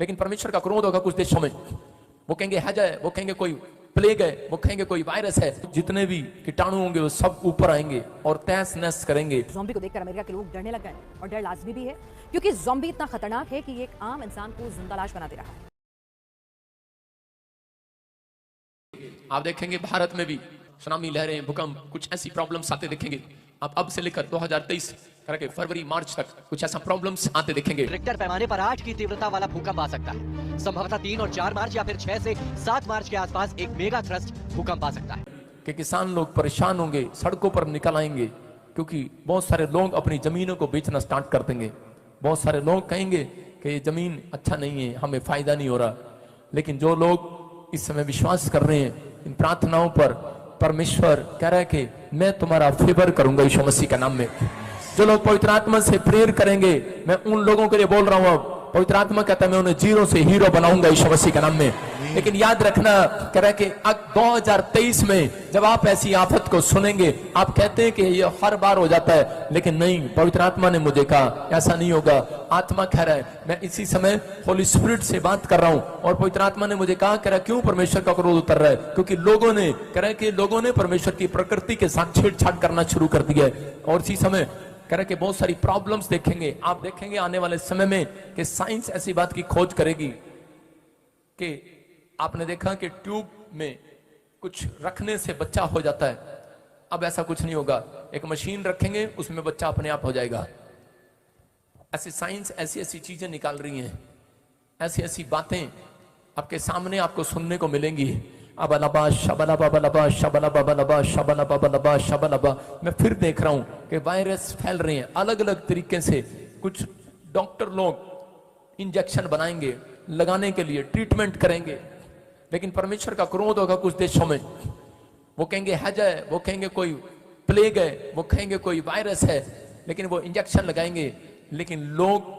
लेकिन परमेश्वर का क्रोध होगा कुछ देशों में। वो कहेंगे हैज है, वो कहेंगे कोई प्लेग है, वो कहेंगे कोई वायरस है। जितने भी कीटाणु होंगे वो सब ऊपर आएंगे और तहस नहस करेंगे। ज़ॉम्बी को देखकर अमेरिका के लोग डरने लग गए और डर लाजमी भी है क्योंकि ज़ॉम्बी इतना खतरनाक है कि ये एक आम इंसान को जिंदा लाश बना दे रहा है। आप देखेंगे भारत में भी सुनामी लहरें, भूकंप, कुछ ऐसी प्रॉब्लम्स आते देखेंगे। आप अब से लेकर 2023 करके फरवरी मार्च तक कुछ ऐसा प्रॉब्लम्स आते देखेंगे। रिक्टर पैमाने पर 8 की तीव्रता वाला भूकंप आ सकता है। संभवतः 3 और 4 मार्च या फिर 6 से 7 मार्च के आसपास एक मेगा थ्रस्ट भूकंप आ सकता है कि किसान लोग परेशान होंगे, सड़कों पर निकल आएंगे, क्योंकि बहुत सारे लोग अपनी जमीनों को बेचना स्टार्ट कर देंगे। बहुत सारे लोग कहेंगे कि ये जमीन अच्छा नहीं है, हमें फायदा नहीं हो रहा। लेकिन जो लोग इस समय विश्वास कर रहे हैं इन प्रार्थनाओं पर, परमेश्वर कह रहा है कि मैं तुम्हारा फेवर करूंगा यीशु मसीह के नाम में। जो लोग पवित्र आत्मा से प्रेयर करेंगे, मैं उन लोगों के लिए बोल रहा हूं। अब पवित्र आत्मा कहता है मैं उन्हें जीरो से हीरो बनाऊंगा यीशु मसीह के नाम में। लेकिन याद रखना, कह रहा है कि 2023 में जब आप ऐसी आफत को सुनेंगे, आप कहते हैं कि ये हर बार हो जाता है, लेकिन नहीं, पवित्र आत्मा ने मुझे कहा ऐसा नहीं होगा। आत्मा कह रहा है, मैं इसी समय होली स्पिरिट से बात कर रहा हूं और पवित्र आत्मा ने मुझे कहा, कह रहा है क्यों परमेश्वर का क्रोध उतर रहा है? क्योंकि लोगों ने, कह रहा है कि लोगों ने परमेश्वर की प्रकृति के साथ छेड़छाड़ करना शुरू कर दिया है। और इसी समय कह रहे कि बहुत सारी प्रॉब्लम्स देखेंगे। आप देखेंगे आने वाले समय में कि साइंस ऐसी बात की खोज करेगी कि आपने देखा कि ट्यूब में कुछ रखने से बच्चा हो जाता है। अब ऐसा कुछ नहीं होगा, एक मशीन रखेंगे उसमें बच्चा अपने आप हो जाएगा। ऐसी साइंस ऐसी ऐसी चीजें निकाल रही हैं, ऐसी ऐसी बातें आपके सामने आपको सुनने को मिलेंगी। अबलबा शबलबा बलबा शबलबा बलबा शबलबा बलबा शबलबा। मैं फिर देख रहा हूं कि वायरस फैल रहे हैं अलग अलग तरीके से। कुछ डॉक्टर लोग इंजेक्शन बनाएंगे, लगाने के लिए ट्रीटमेंट करेंगे, लेकिन परमेश्वर का क्रोध होगा कुछ देशों में। वो कहेंगे हैज है, वो कहेंगे कोई प्लेग है, वो कहेंगे कोई वायरस है, लेकिन वो इंजेक्शन लगाएंगे, लेकिन लोग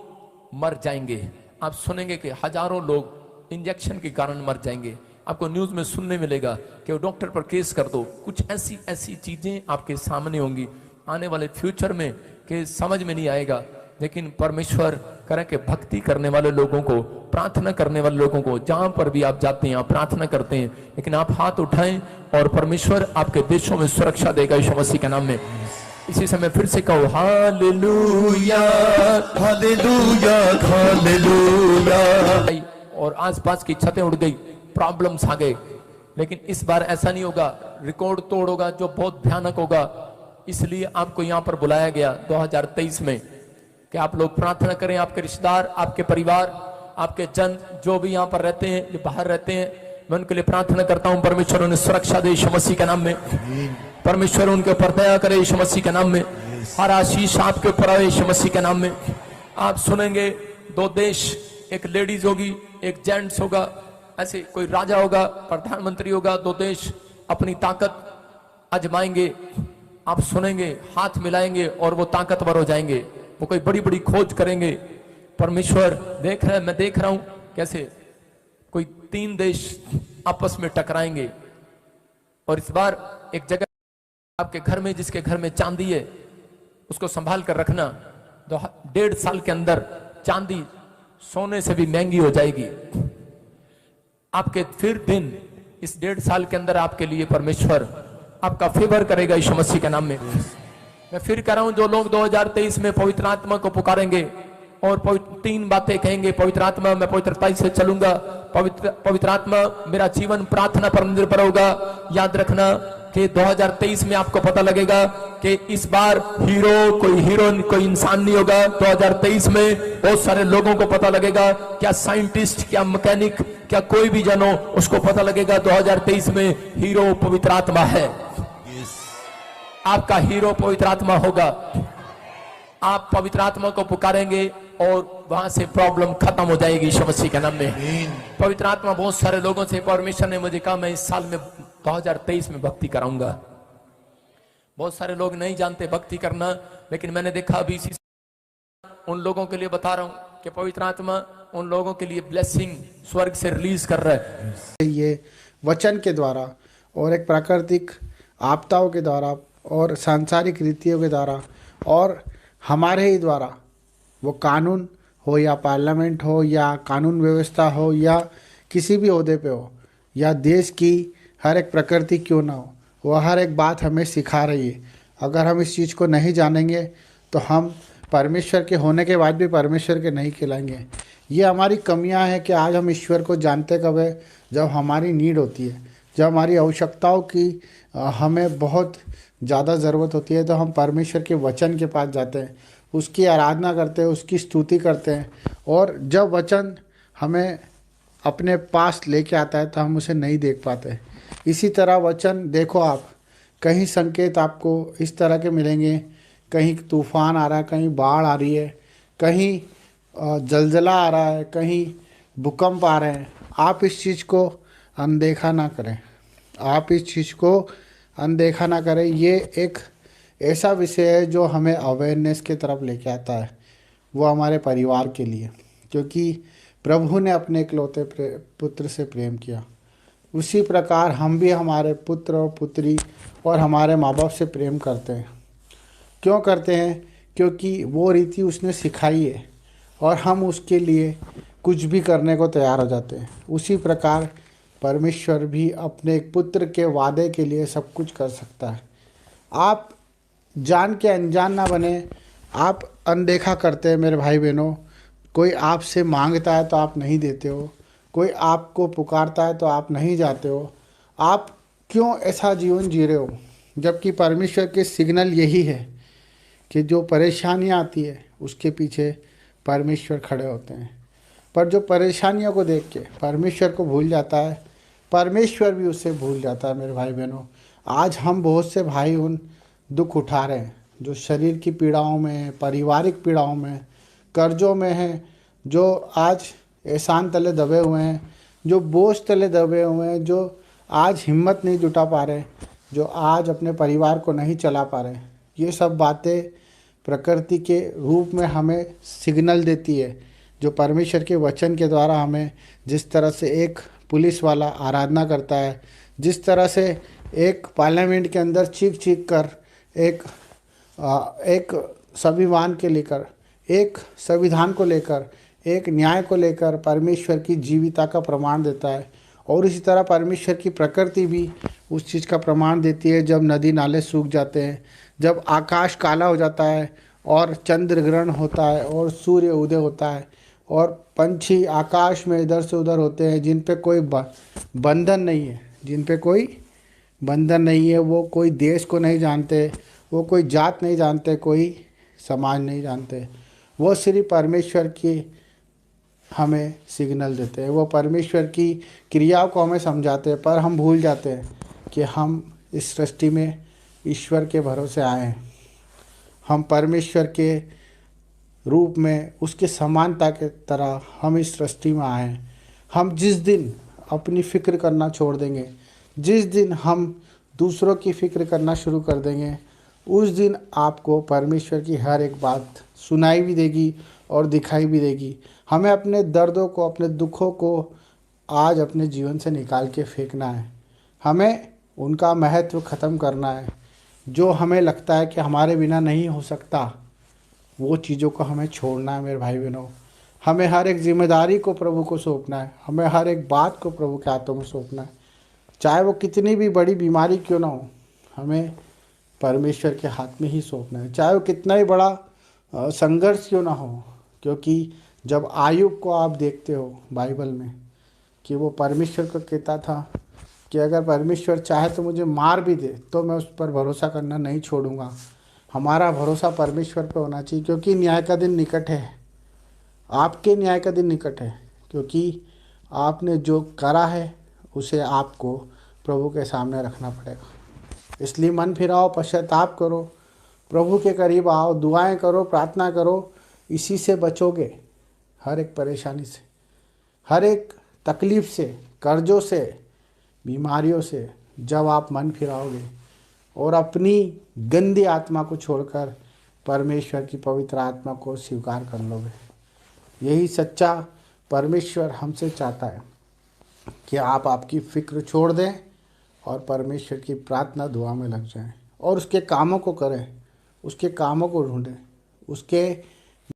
मर जाएंगे। आप सुनेंगे कि हजारों लोग इंजेक्शन के कारण मर जाएंगे। आपको न्यूज में सुनने मिलेगा कि वो डॉक्टर पर केस कर दो। कुछ ऐसी ऐसी चीजें आपके सामने होंगी आने वाले फ्यूचर में कि समझ में नहीं आएगा। लेकिन परमेश्वर करे कि भक्ति करने वाले लोगों को, प्रार्थना करने वाले लोगों को, जहां पर भी आप जाते हैं आप प्रार्थना करते हैं, लेकिन आप हाथ उठाएं और परमेश्वर आपके देशों में सुरक्षा देगा यीशु मसीह के नाम में। इसी समय फिर से कहो हालेलुया हालेलुया हालेलुया। और आसपास की छतें उड़ गई, प्रॉब्लम्स आ गए, लेकिन इस बार ऐसा नहीं होगा। रिकॉर्ड तोड़ होगा जो बहुत भयानक होगा। इसलिए आपको यहां पर बुलाया गया 2023 में कि आप लोग प्रार्थना करें। आपके रिश्तेदार, आपके परिवार, आपके जन जो भी यहां पर रहते हैं, जो बाहर रहते हैं, मैं उनके लिए प्रार्थना करता हूं परमेश्वर उन्हें सुरक्षा दे यीशु मसीह के नाम में। परमेश्वर उनके ऊपर दया करे यीशु मसीह के नाम में। हर आशीष आपके ऊपर आए यीशु मसीह के नाम में। आप सुनेंगे 2 देश, एक लेडीज होगी, एक जेंट्स होगा, ऐसे कोई राजा होगा, प्रधानमंत्री होगा, 2 देश अपनी ताकत आजमाएंगे। आप सुनेंगे, हाथ मिलाएंगे और वो ताकतवर हो जाएंगे। वो कोई बड़ी बड़ी खोज करेंगे। परमेश्वर देख रहा है, मैं देख रहा हूं कैसे कोई 3 देश आपस में टकराएंगे। और इस बार एक जगह आपके घर में, जिसके घर में चांदी है उसको संभाल कर रखना। 1.5 साल के अंदर चांदी सोने से भी महंगी हो जाएगी। आपके फिर दिन इस 1.5 साल के अंदर आपके लिए परमेश्वर आपका फेवर करेगा यीशु मसीह के नाम में। मैं फिर कह रहा हूं, जो लोग 2023 में पवित्र आत्मा को पुकारेंगे और 3 बातें कहेंगे, पवित्र आत्मा मैं पवित्रता से चलूंगा, पवित्र आत्मा मेरा जीवन प्रार्थना पर निर्भर होगा। याद रखना कि 2023 में आपको पता लगेगा कि इस बार कोई इंसान नहीं होगा। 2023 में बहुत सारे लोगों को पता लगेगा, क्या साइंटिस्ट, क्या मैकेनिक, क्या कोई भी जनो, उसको पता लगेगा 2023 में हीरो पवित्र आत्मा है। आपका हीरो पवित्र आत्मा होगा। आप पवित्र आत्मा को पुकारेंगे और वहां से प्रॉब्लम खत्म हो जाएगी यीशु मसीह के नाम में। पवित्र आत्मा बहुत सारे लोगों से, परमेश्वर ने मुझे कहा मैं इस साल में 2023 में भक्ति कराऊंगा। बहुत सारे लोग नहीं जानते भक्ति करना, लेकिन मैंने देखा अभी इसी उन लोगों के लिए बता रहा हूं कि पवित्र आत्मा उन लोगों के लिए ब्लेसिंग स्वर्ग से रिलीज कर रहा है। ये वचन के द्वारा और एक प्राकृतिक आपदाओं के द्वारा और सांसारिक रीतियों के द्वारा और हमारे ही द्वारा वो कानून हो या पार्लियामेंट हो या कानून व्यवस्था हो या किसी भी ओहदे पे हो या देश की हर एक प्रकृति क्यों ना हो, वह हर एक बात हमें सिखा रही है। अगर हम इस चीज़ को नहीं जानेंगे तो हम परमेश्वर के होने के बाद भी परमेश्वर के नहीं कहलाएंगे। ये हमारी कमियां हैं कि आज हम ईश्वर को जानते कब है, जब हमारी नीड होती है, जब हमारी आवश्यकताओं की हमें बहुत ज़्यादा ज़रूरत होती है, तो हम परमेश्वर के वचन के पास जाते हैं, उसकी आराधना करते हैं, उसकी स्तुति करते हैं। और जब वचन हमें अपने पास लेके आता है तो हम उसे नहीं देख पाते। इसी तरह वचन देखो, आप कहीं संकेत आपको इस तरह के मिलेंगे, कहीं तूफान आ रहा है, कहीं बाढ़ आ रही है, कहीं जलजला आ रहा है, कहीं भूकंप आ रहे हैं। आप इस चीज़ को अनदेखा ना करें, आप इस चीज़ को अनदेखा ना करें। ये एक ऐसा विषय है जो हमें अवेयरनेस की तरफ लेके आता है, वो हमारे परिवार के लिए, क्योंकि प्रभु ने अपने इकलौते पुत्र से प्रेम किया। उसी प्रकार हम भी हमारे पुत्र और पुत्री और हमारे माँ बाप से प्रेम करते हैं। क्यों करते हैं? क्योंकि वो रीति उसने सिखाई है और हम उसके लिए कुछ भी करने को तैयार हो जाते हैं। उसी प्रकार परमेश्वर भी अपने एक पुत्र के वादे के लिए सब कुछ कर सकता है। आप जान के अनजान ना बने, आप अनदेखा करते हैं मेरे भाई बहनों। कोई आपसे मांगता है तो आप नहीं देते हो, कोई आपको पुकारता है तो आप नहीं जाते हो। आप क्यों ऐसा जीवन जी रहे हो? जबकि परमेश्वर के सिग्नल यही है कि जो परेशानियाँ आती है उसके पीछे परमेश्वर खड़े होते हैं। पर जो परेशानियों को देख के परमेश्वर को भूल जाता है, परमेश्वर भी उससे भूल जाता है। मेरे भाई बहनों, आज हम बहुत से भाई उन दुख उठा रहे हैं जो शरीर की पीड़ाओं में, पारिवारिक पीड़ाओं में, कर्जों में हैं, जो आज एहसान तले दबे हुए हैं, जो बोझ तले दबे हुए हैं, जो आज हिम्मत नहीं जुटा पा रहे, जो आज अपने परिवार को नहीं चला पा रहे। ये सब बातें प्रकृति के रूप में हमें सिग्नल देती है, जो परमेश्वर के वचन के द्वारा हमें, जिस तरह से एक पुलिस वाला आराधना करता है, जिस तरह से एक पार्लियामेंट के अंदर चीख चीख कर एक संविधान के लेकर, एक संविधान को लेकर, एक न्याय को लेकर परमेश्वर की जीविता का प्रमाण देता है। और इसी तरह परमेश्वर की प्रकृति भी उस चीज़ का प्रमाण देती है। जब नदी नाले सूख जाते हैं, जब आकाश काला हो जाता है और चंद्र ग्रहण होता है और सूर्य उदय होता है और पंछी आकाश में इधर से उधर होते हैं, जिन पे कोई बंधन नहीं है, जिन पे कोई बंधन नहीं है, वो कोई देश को नहीं जानते, वो कोई जात नहीं जानते, कोई समाज नहीं जानते, वो सिर्फ परमेश्वर की हमें सिग्नल देते हैं, वो परमेश्वर की क्रियाओं को हमें समझाते हैं। पर हम भूल जाते हैं कि हम इस सृष्टि में ईश्वर के भरोसे आए हैं। हम परमेश्वर के रूप में, उसके समानता के तरह हम इस सृष्टि में आए हैं। हम जिस दिन अपनी फ़िक्र करना छोड़ देंगे, जिस दिन हम दूसरों की फ़िक्र करना शुरू कर देंगे, उस दिन आपको परमेश्वर की हर एक बात सुनाई भी देगी और दिखाई भी देगी। हमें अपने दर्दों को, अपने दुखों को आज अपने जीवन से निकाल के फेंकना है। हमें उनका महत्व ख़त्म करना है। जो हमें लगता है कि हमारे बिना नहीं हो सकता, वो चीज़ों को हमें छोड़ना है। मेरे भाई बहनों, हमें हर एक जिम्मेदारी को प्रभु को सौंपना है। हमें हर एक बात को प्रभु के हाथों में सौंपना है, चाहे वो कितनी भी बड़ी बीमारी क्यों ना हो, हमें परमेश्वर के हाथ में ही सौंपना है। चाहे वो कितना ही बड़ा संघर्ष क्यों ना हो, क्योंकि जब आयुब को आप देखते हो बाइबल में कि वो परमेश्वर को कहता था कि अगर परमेश्वर चाहे तो मुझे मार भी दे तो मैं उस पर भरोसा करना नहीं छोड़ूंगा। हमारा भरोसा परमेश्वर पर होना चाहिए, क्योंकि न्याय का दिन निकट है। आपके न्याय का दिन निकट है, क्योंकि आपने जो करा है उसे आपको प्रभु के सामने रखना पड़ेगा। इसलिए मन फिराओ, पश्चाताप करो, प्रभु के करीब आओ, दुआएं करो, प्रार्थना करो। इसी से बचोगे, हर एक परेशानी से, हर एक तकलीफ़ से, कर्जों से, बीमारियों से। जब आप मन फिराओगे और अपनी गंदी आत्मा को छोड़कर परमेश्वर की पवित्र आत्मा को स्वीकार कर लोगे, यही सच्चा परमेश्वर हमसे चाहता है कि आप आपकी फ़िक्र छोड़ दें और परमेश्वर की प्रार्थना दुआ में लग जाएं और उसके कामों को करें, उसके कामों को ढूंढें, उसके